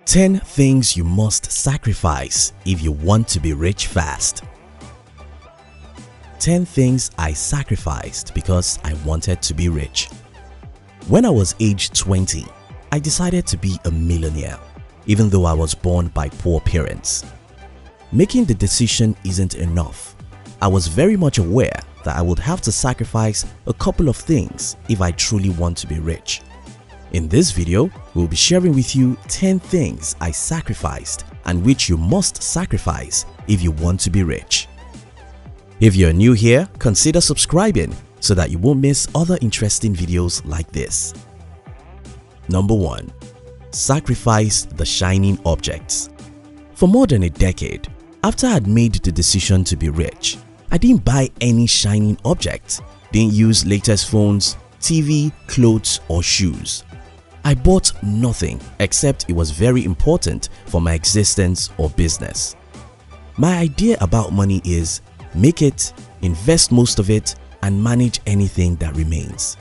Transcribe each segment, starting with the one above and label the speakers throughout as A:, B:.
A: 10 things you must sacrifice if you want to be rich fast. 10 things I sacrificed because I wanted to be rich. When I was age 20, I decided to be a millionaire, even though I was born by poor parents. Making the decision isn't enough. I was very much aware that I would have to sacrifice a couple of things if I truly want to be rich. In this video, we'll be sharing with you 10 things I sacrificed and which you must sacrifice if you want to be rich. If you're new here, consider subscribing so that you won't miss other interesting videos like this. Number 1. Sacrifice the shining objects. For more than a decade, after I had made the decision to be rich, I didn't buy any shining objects, didn't use latest phones, TV, clothes or shoes. I bought nothing except it was very important for my existence or business. My idea about money is make it, invest most of it, and manage anything that remains.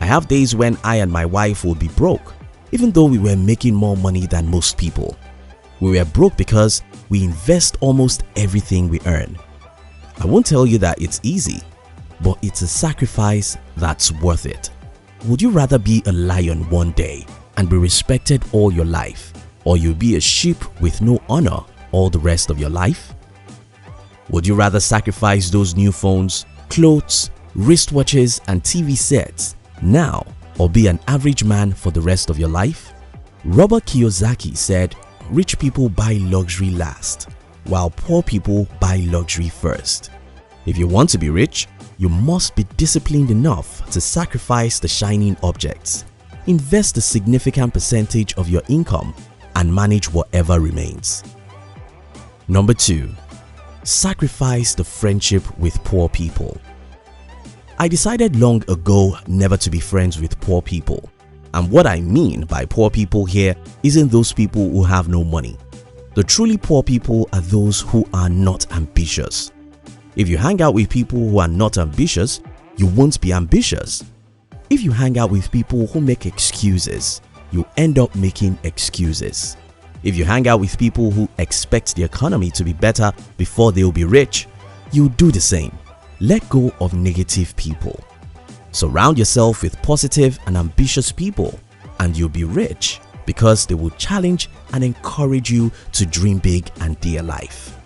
A: I have days when I and my wife will be broke, even though we were making more money than most people. We were broke because we invest almost everything we earn. I won't tell you that it's easy, but it's a sacrifice that's worth it. Would you rather be a lion one day and be respected all your life, or you'll be a sheep with no honor all the rest of your life? Would you rather sacrifice those new phones, clothes, wristwatches and TV sets now, or be an average man for the rest of your life? Robert Kiyosaki said, "Rich people buy luxury last, while poor people buy luxury first." If you want to be rich, you must be disciplined enough to sacrifice the shining objects, invest a significant percentage of your income, and manage whatever remains. Number 2. Sacrifice the friendship with poor people. I decided long ago never to be friends with poor people, and what I mean by poor people here isn't those people who have no money. The truly poor people are those who are not ambitious. If you hang out with people who are not ambitious, you won't be ambitious. If you hang out with people who make excuses, you end up making excuses. If you hang out with people who expect the economy to be better before they'll be rich, you'll do the same. Let go of negative people. Surround yourself with positive and ambitious people, and you'll be rich because they will challenge and encourage you to dream big and dear life.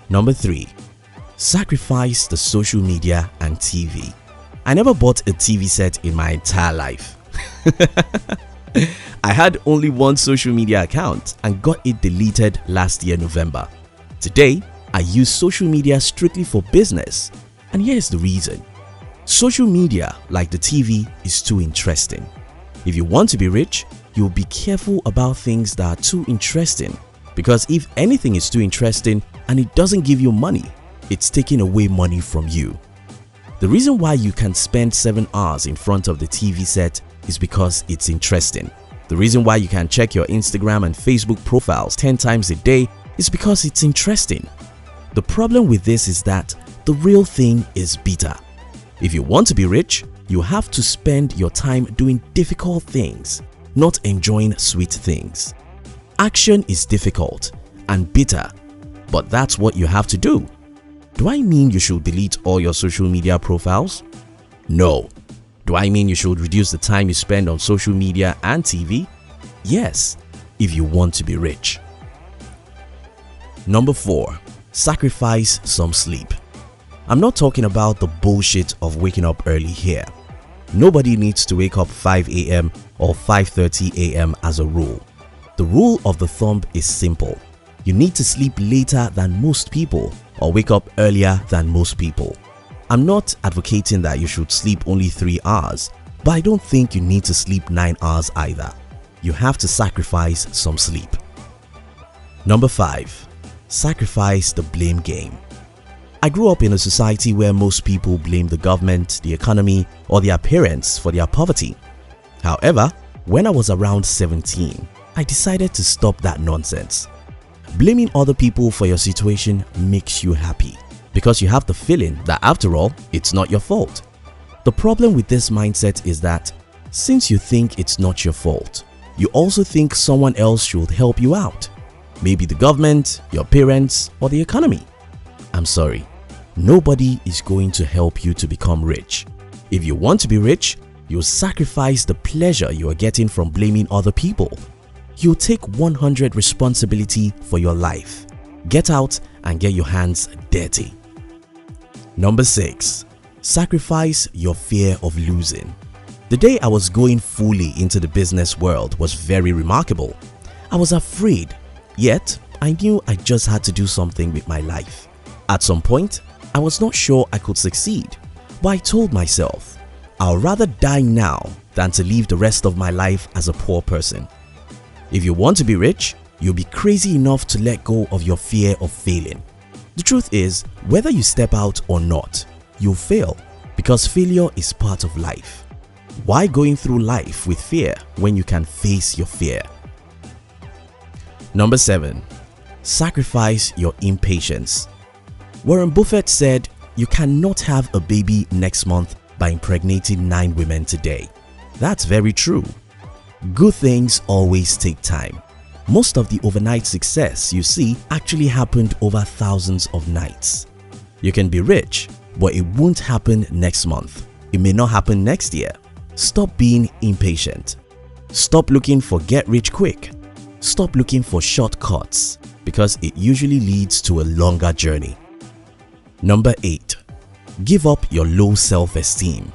A: Number 3. Sacrifice the social media and TV. I never bought a TV set in my entire life. I had only one social media account and got it deleted last year November. Today, I use social media strictly for business, and here's the reason. Social media, like the TV, is too interesting. If you want to be rich, you'll be careful about things that are too interesting, because if anything is too interesting and it doesn't give you money, it's taking away money from you. The reason why you can spend 7 hours in front of the TV set is because it's interesting. The reason why you can check your Instagram and Facebook profiles 10 times a day is because it's interesting. The problem with this is that the real thing is bitter. If you want to be rich, you have to spend your time doing difficult things, not enjoying sweet things. Action is difficult and bitter, but that's what you have to do. Do I mean you should delete all your social media profiles? No. Do I mean you should reduce the time you spend on social media and TV? Yes, if you want to be rich. Number 4. Sacrifice some sleep. I'm not talking about the bullshit of waking up early here. Nobody needs to wake up 5 a.m. or 5:30 a.m. as a rule. The rule of the thumb is simple. You need to sleep later than most people or wake up earlier than most people. I'm not advocating that you should sleep only 3 hours, but I don't think you need to sleep 9 hours either. You have to sacrifice some sleep. Number 5. Sacrifice the blame game. I grew up in a society where most people blame the government, the economy, or their parents for their poverty. However, when I was around 17, I decided to stop that nonsense. Blaming other people for your situation makes you happy because you have the feeling that after all, it's not your fault. The problem with this mindset is that since you think it's not your fault, you also think someone else should help you out. Maybe the government, your parents, or the economy. I'm sorry, nobody is going to help you to become rich. If you want to be rich, you'll sacrifice the pleasure you are getting from blaming other people. You'll take 100% responsibility for your life. Get out and get your hands dirty. Number 6. Sacrifice your fear of losing. The day I was going fully into the business world was very remarkable. I was afraid, yet I knew I just had to do something with my life. At some point, I was not sure I could succeed, but I told myself, I'll rather die now than to live the rest of my life as a poor person. If you want to be rich, you'll be crazy enough to let go of your fear of failing. The truth is, whether you step out or not, you'll fail because failure is part of life. Why going through life with fear when you can face your fear? Number 7. Sacrifice your impatience. Warren Buffett said, you cannot have a baby next month by impregnating 9 women today. That's very true. Good things always take time. Most of the overnight success you see actually happened over thousands of nights. You can be rich, but it won't happen next month. It may not happen next year. Stop being impatient. Stop looking for get rich quick. Stop looking for shortcuts because it usually leads to a longer journey. Number 8. Give up your low self-esteem.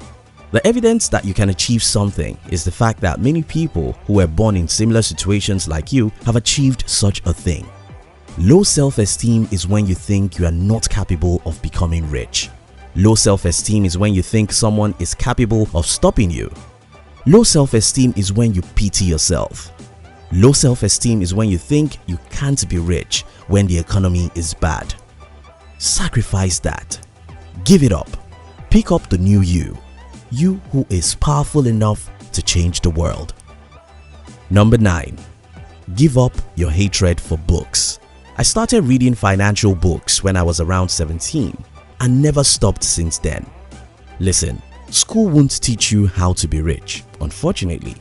A: The evidence that you can achieve something is the fact that many people who were born in similar situations like you have achieved such a thing. Low self-esteem is when you think you are not capable of becoming rich. Low self-esteem is when you think someone is capable of stopping you. Low self-esteem is when you pity yourself. Low self-esteem is when you think you can't be rich when the economy is bad. Sacrifice that. Give it up. Pick up the new you. You who is powerful enough to change the world. Number 9. Give up your hatred for books. I started reading financial books when I was around 17 and never stopped since then. Listen, school won't teach you how to be rich, unfortunately,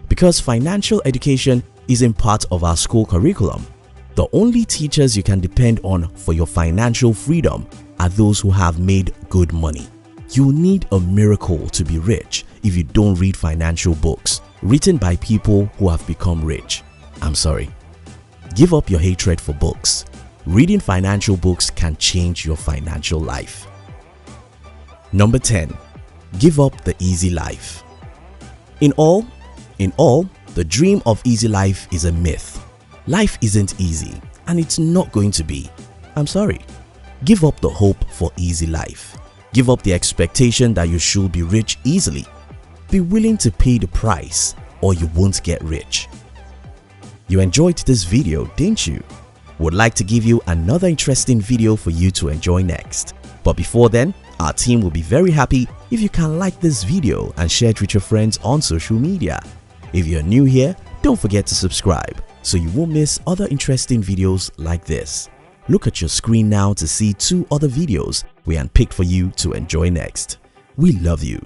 A: because financial education isn't part of our school curriculum. The only teachers you can depend on for your financial freedom are those who have made good money. You'll need a miracle to be rich if you don't read financial books written by people who have become rich. I'm sorry. Give up your hatred for books. Reading financial books can change your financial life. Number 10. Give up the easy life. In all, the dream of easy life is a myth. Life isn't easy and it's not going to be. I'm sorry. Give up the hope for easy life. Give up the expectation that you should be rich easily. Be willing to pay the price or you won't get rich. You enjoyed this video, didn't you? Would like to give you another interesting video for you to enjoy next. But before then, our team will be very happy if you can like this video and share it with your friends on social media. If you're new here, don't forget to subscribe so you won't miss other interesting videos like this. Look at your screen now to see 2 other videos we handpicked for you to enjoy next. We love you.